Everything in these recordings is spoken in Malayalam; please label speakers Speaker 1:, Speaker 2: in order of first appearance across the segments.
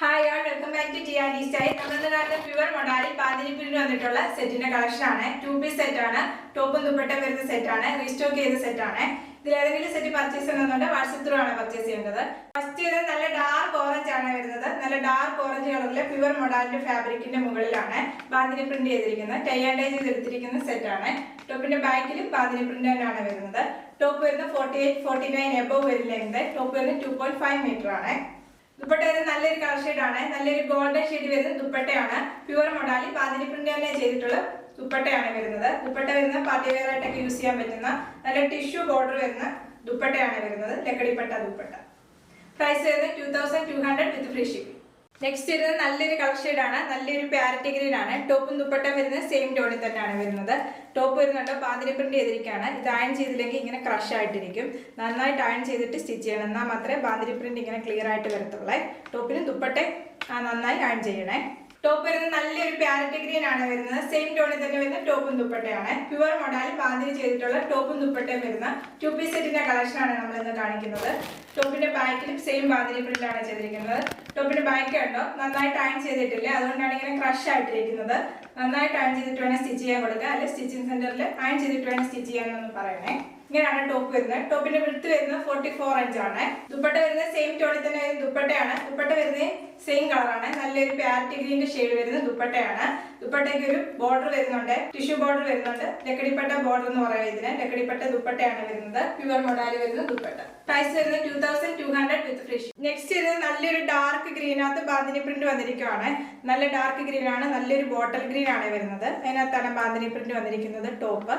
Speaker 1: Hi all welcome back to TRD style. നമ്മുടെ നാട്ടിലെ പ്യുവർ മൊഡാലി പാതിരി പ്രിന്റ് വന്നിട്ടുള്ള സെറ്റിന്റെ കളക്ഷൻ ആണ്. 2 പീസ് സെറ്റ് ആണ്. ടോപ്പും ദുപ്പട്ട വരുന്ന സെറ്റ് ആണ്. റീസ്റ്റോക്ക് ചെയ്ത സെറ്റ് ആണ്. ഇതിൽ ഏതെങ്കിലും സെറ്റ് പർച്ചേസ് ചെയ്യണമെന്നുണ്ടെങ്കിൽ വാട്സ്ആപ്പ് ത്രൂ ആണ് പർച്ചേസ് ചെയ്യേണ്ടത്. ഫസ്റ്റ് ഇത് നല്ല ഡാർക്ക് ഓറഞ്ച് ആണ് വരുന്നത്. നല്ല ഡാർക്ക് ഓറഞ്ച് കളറിലെ പ്യുവർ മൊഡാലിന്റെ ഫാബ്രിക്കിന്റെ മുകളിലാണ് ബാന്തിനി പ്രിന്റ് ചെയ്തിരിക്കുന്നത്. ടൈ ആൻഡ് ഡൈ ചെയ്തെടുത്തിരിക്കുന്ന സെറ്റ് ആണ്. ടോപ്പിന്റെ ബാക്കിലും ബാന്തിനി പ്രിന്റ് തന്നെയാണ് വരുന്നത്. ടോപ്പ് വരുന്നത് 48-49 എബവ് വരും ലെങ്ത്. ടോപ്പ് വരുന്നത് 2.5 മീറ്റർ ആണ്. ദുപ്പട്ട വരുന്നത് നല്ലൊരു കളർ ഷെയ്ഡ് ആണ്. നല്ലൊരു ഗോൾഡൻ ഷെയ്ഡ് വരുന്ന ദുപ്പട്ടയാണ്. പ്യുവർ മൊഡാലി ബാന്തിനി പ്രിന്റ് തന്നെ ചെയ്തിട്ടുള്ള ദുപ്പട്ടയാണ് വരുന്നത്. ദുപ്പട്ട വരുന്ന പാർട്ടി വെയർ ആയിട്ടൊക്കെ യൂസ് ചെയ്യാൻ പറ്റുന്ന നല്ല ടിഷ്യൂ ബോർഡർ വരുന്ന ദുപ്പട്ടയാണ് വരുന്നത്. ലക്കടിപ്പട്ട ദുപ്പട്ട. പ്രൈസ് വരുന്നത് 2200 വിത്ത് ഫ്രീ ഷിപ്പിംഗ്. നെക്സ്റ്റ് വരുന്നത് നല്ലൊരു കളർ ഷെയ്ഡ് ആണ്. നല്ലൊരു പാരറ്റ് ഗ്രീൻ ആണ്. ടോപ്പും ദുപ്പട്ടയും വരുന്നത് സെയിം ടോണിൽ തന്നെയാണ് വരുന്നത്. ടോപ്പ് വരുന്നുണ്ട് ബാന്തിനി പ്രിന്റ് ചെയ്തിരിക്കുകയാണ്. ഇത് അയൺ ചെയ്തില്ലെങ്കിൽ ഇങ്ങനെ ക്രഷ് ആയിട്ടിരിക്കും. നന്നായിട്ട് അയൺ ചെയ്തിട്ട് സ്റ്റിച്ച് ചെയ്യണം. എന്നാൽ മാത്രമേ ബാന്തിനി പ്രിന്റ് ഇങ്ങനെ ക്ലിയർ ആയിട്ട് വരത്തുള്ളൂ. ടോപ്പിനും ദുപ്പട്ടയും നന്നായി അയൺ ചെയ്യണേ. ടോപ്പ് വരുന്നത് നല്ലൊരു പാരറ്റ് ഗ്രീൻ ആണ് വരുന്നത്. സെയിം ടോണിൽ തന്നെ വരുന്ന ടോപ്പും ദുപ്പട്ടയാണ്. പ്യുവർ മൊഡാലിൽ ബാന്തിനി ചെയ്തിട്ടുള്ള ടോപ്പും ദുപ്പട്ടയും വരുന്ന 2 പീസ് സെറ്റിന്റെ കളക്ഷൻ ആണ് നമ്മൾ ഇന്ന് കാണിക്കുന്നത്. ടോപ്പിന്റെ ബാക്കിലും സെയിം ബാന്തിനി പ്രിന്റ് ആണ് ചെയ്തിരിക്കുന്നത്. ടോപ്പിന്റെ ബാക്ക് കണ്ടോ നന്നായിട്ട് അയൺ ചെയ്തിട്ടില്ല. അതുകൊണ്ടാണ് ഇങ്ങനെ ക്രഷ് ആയിട്ടിരിക്കുന്നത്. നന്നായിട്ട് അയൺ ചെയ്തിട്ട് വേണം സ്റ്റിച്ച് ചെയ്യാൻ കൊടുക്കുക. അല്ലെങ്കിൽ സ്റ്റിച്ചിങ് സെന്ററിൽ അയൺ ചെയ്തിട്ട് വേണം സ്റ്റിച്ച് ചെയ്യാനൊന്ന് പറയണേ. ഇങ്ങനെയാണ് ടോപ്പ് വരുന്നത്. ടോപ്പിന്റെ വിഡ്ത്ത് വരുന്നത് 44 ഇഞ്ച് ആണ്. ദുപ്പട്ട വരുന്നത് സെയിം ടോണിൽ തന്നെ വരുന്ന ദുപ്പട്ടയാണ്. ദുപ്പട്ട വരുന്നത് സെയിം കളറാണ്. നല്ലൊരു പാരറ്റ് ഗ്രീന്റെ ഷെയ്ഡ് വരുന്ന ദുപ്പട്ടയാണ്. ദുപ്പട്ടയ്ക്ക് ഒരു ബോർഡർ വരുന്നുണ്ട്. ടിഷ്യൂ ബോർഡർ വരുന്നുണ്ട്. ലക്കടിപ്പട്ട ബോർഡർ എന്ന് പറയുന്നത് ഇതിന്. ലക്കടിപ്പട്ട ദുപ്പട്ടയാണ് വരുന്നത്. പ്യുവർ മൊഡാലി വരുന്ന ദുപ്പട്ട. പ്രൈസ് വരുന്നത് 2200 വിത്ത് ഫ്രീ ഷിപ്പിംഗ്. നെക്സ്റ്റ് വരുന്നത് നല്ലൊരു ഡാർക്ക് ഗ്രീനകത്ത് ബാന്തിനി പ്രിന്റ് വന്നിരിക്കുകയാണ്. നല്ല ഡാർക്ക് ഗ്രീൻ ആണ്. നല്ലൊരു ബോട്ടൽ ഗ്രീൻ ആണ് വരുന്നത്. അതിനകത്താണ് ബാന്തിനി പ്രിന്റ് വന്നിരിക്കുന്നത്. ടോപ്പ്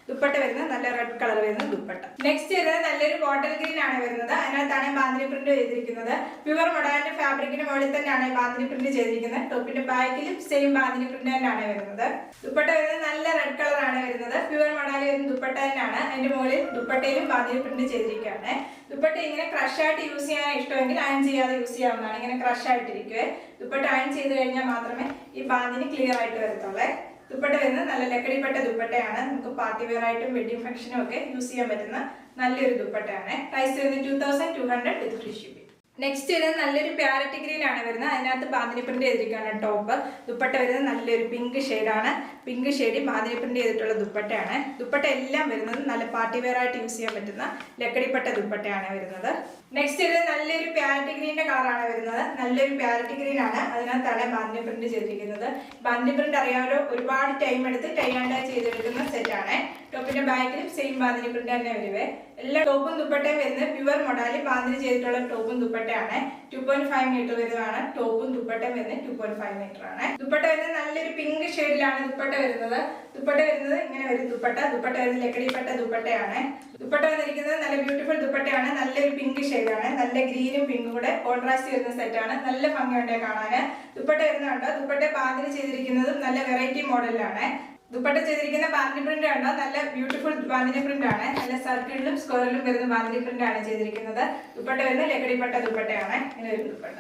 Speaker 1: ദുപ്പട്ട വരുന്നത് നല്ല റെഡ് കളർ വരുന്ന ദുപ്പട്ട. നെക്സ്റ്റ് വരുന്നത് നല്ലൊരു ബോട്ടൽ ഗ്രീൻ ആണ് വരുന്നത്. അതിനകത്താണ് ബാന്തിനി പ്രിന്റ് ചെയ്തിരിക്കുന്നത്. പ്യുവർ മൊഡാലിന്റെ ഫാബ്രിക്കിന് മുകളിൽ തന്നെയാണ് ബാന്തിനി പ്രിന്റ് ചെയ്തിരിക്കുന്നത്. ടോപ്പിന്റെ ബാക്കിലും സെയിം ബാന്തിനി പ്രിന്റ് തന്നെയാണ് വരുന്നത്. ദുപ്പട്ട വരുന്നത് നല്ല റെഡ് കളർ ആണ് വരുന്നത്. പ്യുവർ മൊഡാലി വരുന്ന ദുപ്പട്ട തന്നെയാണ്. അതിന്റെ മുകളിൽ ദുപ്പട്ടയിലും ബാന്തിനി പ്രിന്റ് ചെയ്തിരിക്കുകയാണ്. ദുപ്പട്ട ഇങ്ങനെ ക്രഷ് ആയിട്ട് യൂസ് ചെയ്യാൻ ഇഷ്ടമെങ്കിൽ അയൺ ചെയ്യാതെ യൂസ് ചെയ്യാവുന്നതാണ്. ഇങ്ങനെ ക്രഷ് ആയിട്ടിരിക്കുവേ. ദുപ്പട്ട അയൺ ചെയ്ത് കഴിഞ്ഞാൽ മാത്രമേ ഈ ബാന്തിനി ക്ലിയർ ആയിട്ട് വരത്തുള്ളൂ. ദുപ്പട്ട വരുന്നത് നല്ല ലക്കടിപ്പട്ട ദുപ്പട്ടയാണ്. നമുക്ക് പാർട്ടി വെയർ ആയിട്ടും വെഡിങ് ഫംഗ്ഷനും ഒക്കെ യൂസ് ചെയ്യാൻ പറ്റുന്ന നല്ലൊരു ദുപ്പട്ടയാണ്. പ്രൈസ് വരുന്നത് 2200 വിത്ത് ഫ്രീ ഷിപ്പിംഗ്. നെക്സ്റ്റ് വരുന്നത് നല്ലൊരു പാരറ്റ് ഗ്രീൻ ആണ് വരുന്നത്. അതിനകത്ത് ബാന്തിനി പ്രിന്റ് ചെയ്തിരിക്കുകയാണ് ടോപ്പ്. ദുപ്പട്ട വരുന്നത് നല്ലൊരു പിങ്ക് ഷെയ്ഡാണ്. പിങ്ക് ഷെയ്ഡിൽ ബാന്തിനി പ്രിന്റ് ചെയ്തിട്ടുള്ള ദുപ്പട്ടയാണ്. ദുപ്പട്ട എല്ലാം വരുന്നത് നല്ല പാർട്ടി വെയർ ആയിട്ട് യൂസ് ചെയ്യാൻ പറ്റുന്ന ലക്കടിപ്പട്ട ദുപ്പട്ടയാണ് വരുന്നത്. നെക്സ്റ്റ് വരുന്നത് നല്ലൊരു പാരറ്റ് ഗ്രീനിന്റെ കളറാണ് വരുന്നത്. നല്ലൊരു പാരറ്റ് ഗ്രീൻ ആണ്. അതിനകത്താണ് ബാന്തിനി പ്രിന്റ് ചെയ്തിരിക്കുന്നത്. ബാന്തിനി പ്രിന്റ് അറിയാമല്ലോ, ഒരുപാട് ടൈം എടുത്ത് ടൈ ആൻഡ് ഡൈ ചെയ്തെടുക്കുന്ന സെറ്റ് ആണ്. ടോപ്പിന്റെ ബാക്കിലും സെയിം ബാന്തിനി പ്രിന്റ് തന്നെ വരുവേ. എല്ലാ ടോപ്പും ദുപ്പട്ടയും വരുന്നത് പ്യുവർ മൊഡാലി ബാന്തിനി ചെയ്തിട്ടുള്ള ടോപ്പും ദുപ്പട്ടയാണ്. 2.5 മീറ്റർ വരുന്നതാണ്. ടോപ്പും ദുപ്പട്ടയും വരുന്നത് 2.5 മീറ്റർ ആണ്. ദുപ്പട്ട വരുന്നത് നല്ലൊരു പിങ്ക് ഷെയ്ഡിലാണ് ദുപ്പട്ട വരുന്നത്. ദുപ്പട്ട വരുന്നത് ഇങ്ങനെ വരും ദുപ്പട്ട. ദുപ്പട്ട വരുന്നത് ലക്കടിപ്പട്ട ദുപ്പട്ടയാണ്. ദുപ്പട്ട വന്നിരിക്കുന്നത് നല്ല ബ്യൂട്ടിഫുൾ ദുപ്പട്ടയാണ്. നല്ലൊരു പിങ്ക് ഷെയ്ഡാണ്. നല്ല ഗ്രീനും പിങ്കും കൂടെ കോൺട്രാസ്റ്റ് വരുന്ന സെറ്റാണ്. നല്ല ഭംഗിയുണ്ട് കാണാന്. ദുപ്പട്ട വരുന്നുണ്ടോ ദുപ്പട്ട ബാന്തിനി ചെയ്തിരിക്കുന്നതും നല്ല വെറൈറ്റി മോഡലിലാണ്. ദുപ്പട്ട ചെയ്തിരിക്കുന്ന ബാന്തിനി പ്രിന്റ് കണ്ടോ നല്ല ബ്യൂട്ടിഫുൾ ബാന്തിനി പ്രിന്റ് ആണ്. നല്ല സർക്കിളിലും സ്ക്വയറിലും വരുന്ന ബാന്തിനി പ്രിന്റ് ആണ് ചെയ്തിരിക്കുന്നത്. ദുപ്പട്ട വരുന്നത് ലക്കടിപ്പട്ട ദുപ്പട്ടയാണ്. ഇങ്ങനെ ഒരു ദുപ്പട്ട.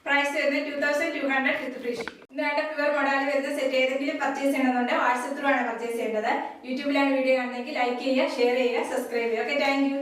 Speaker 1: പ്രൈസ് വരുന്നത് 2200 വിത്ത് ഫ്രീ ഷിപ്പിംഗ്. ഇന്ന് പ്യുവർ മൊഡാലി വരുന്ന സെറ്റ് ഏതെങ്കിലും പർച്ചേസ് ചെയ്യണമെന്നുണ്ടെങ്കിൽ വാട്സ്ആപ്പ് ത്രൂ ആണ് പർച്ചേസ് ചെയ്യേണ്ടത്. യൂട്യൂബിലാണ് വീഡിയോ കാണുന്നതെങ്കിൽ ലൈക്ക് ചെയ്യുക, ഷെയർ ചെയ്യുക, സബ്സ്ക്രൈബ് ചെയ്യുക. Okay, thank you.